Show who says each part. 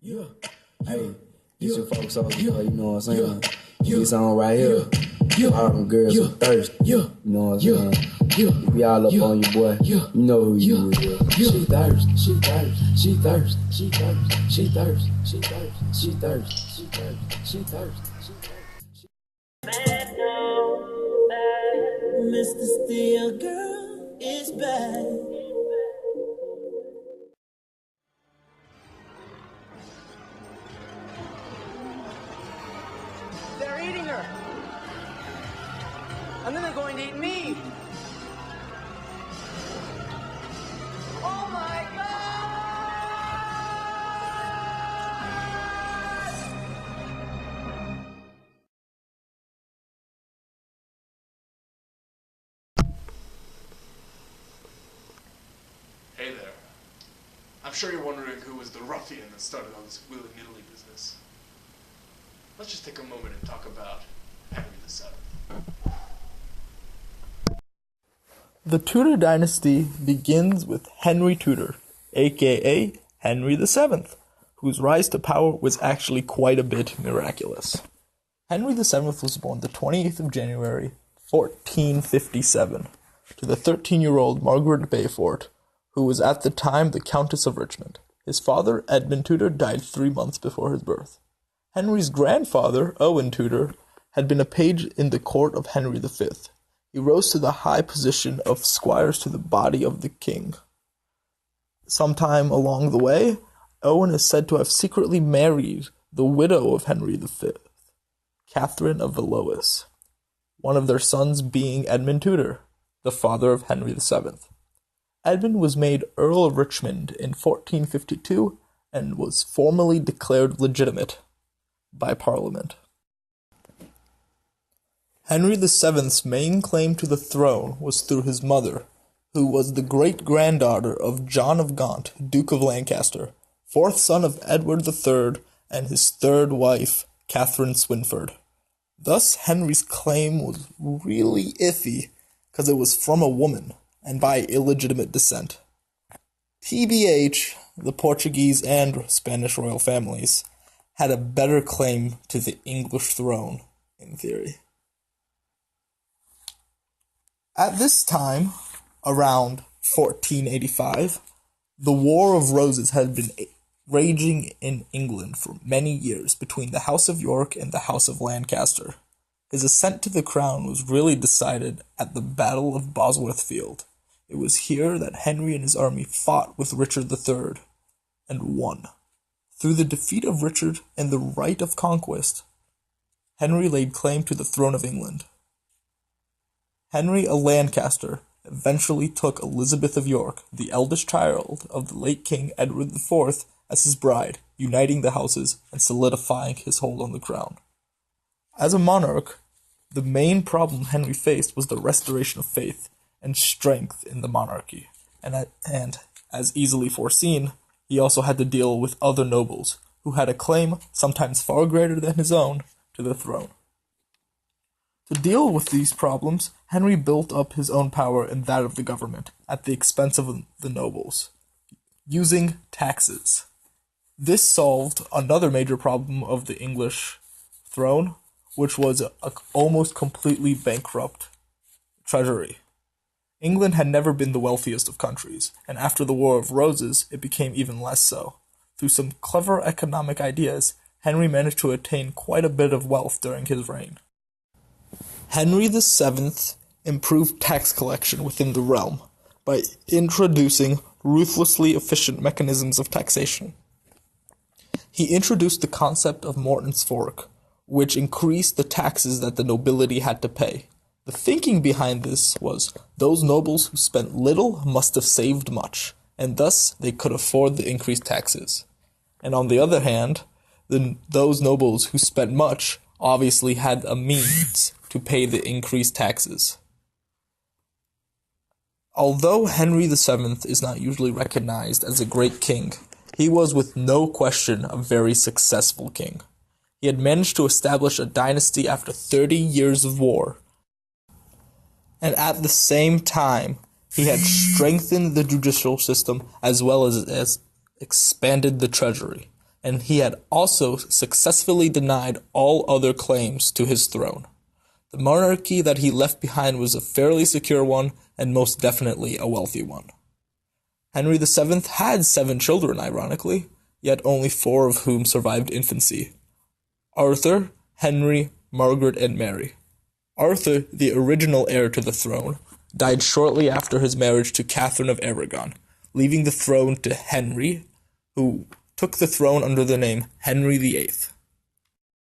Speaker 1: Yeah. Hey, this your folks over here, you know what I'm saying? This song right here. All them girls are thirsty. You know what I'm saying? You be all up on your boy. You know who you is. She thirsty, she thirsty, she thirsty, she thirsty, she thirsty, she thirsty, she thirsty, she thirsty, she thirsty. Mr. Steel Girl is back.
Speaker 2: They're eating her. And then they're going to eat me. Oh my God!
Speaker 3: Hey there. I'm sure you're wondering who was the ruffian that started all this willy-nilly business. Let's just take a moment and talk about Henry VII.
Speaker 4: The Tudor dynasty begins with Henry Tudor, aka Henry VII, whose rise to power was actually quite a bit miraculous. Henry VII was born the 28th of January, 1457, to the 13-year-old Margaret Beaufort, who was at the time the Countess of Richmond. His father, Edmund Tudor, died 3 months before his birth. Henry's grandfather, Owen Tudor, had been a page in the court of Henry V. He rose to the high position of squires to the body of the king. Sometime along the way, Owen is said to have secretly married the widow of Henry V, Catherine of Valois, one of their sons being Edmund Tudor, the father of Henry VII. Edmund was made Earl of Richmond in 1452 and was formally declared legitimate by Parliament. Henry VII's main claim to the throne was through his mother, who was the great-granddaughter of John of Gaunt, Duke of Lancaster, fourth son of Edward III, and his third wife, Catherine Swynford. Thus, Henry's claim was really iffy, because it was from a woman, and by illegitimate descent. TBH, the Portuguese and Spanish royal families had a better claim to the English throne, in theory. At this time, around 1485, the War of Roses had been raging in England for many years between the House of York and the House of Lancaster. His ascent to the crown was really decided at the Battle of Bosworth Field. It was here that Henry and his army fought with Richard III, and won. Through the defeat of Richard and the right of conquest, Henry laid claim to the throne of England. Henry of Lancaster eventually took Elizabeth of York, the eldest child of the late King Edward IV, as his bride, uniting the houses and solidifying his hold on the crown. As a monarch, the main problem Henry faced was the restoration of faith and strength in the monarchy, and as easily foreseen, he also had to deal with other nobles, who had a claim, sometimes far greater than his own, to the throne. To deal with these problems, Henry built up his own power and that of the government, at the expense of the nobles, using taxes. This solved another major problem of the English throne, which was an almost completely bankrupt treasury. England had never been the wealthiest of countries, and after the War of Roses, it became even less so. Through some clever economic ideas, Henry managed to attain quite a bit of wealth during his reign. Henry VII improved tax collection within the realm by introducing ruthlessly efficient mechanisms of taxation. He introduced the concept of Morton's fork, which increased the taxes that the nobility had to pay. The thinking behind this was those nobles who spent little must have saved much, and thus they could afford the increased taxes. And on the other hand, those nobles who spent much obviously had a means to pay the increased taxes. Although Henry VII is not usually recognized as a great king, he was with no question a very successful king. He had managed to establish a dynasty after 30 years of war, and at the same time, he had strengthened the judicial system as well as expanded the treasury. and he had also successfully denied all other claims to his throne. The monarchy that he left behind was a fairly secure one, and most definitely a wealthy one. Henry VII had 7 children, ironically, yet only 4 of whom survived infancy: Arthur, Henry, Margaret, and Mary. Arthur, the original heir to the throne, died shortly after his marriage to Catherine of Aragon, leaving the throne to Henry, who took the throne under the name Henry VIII.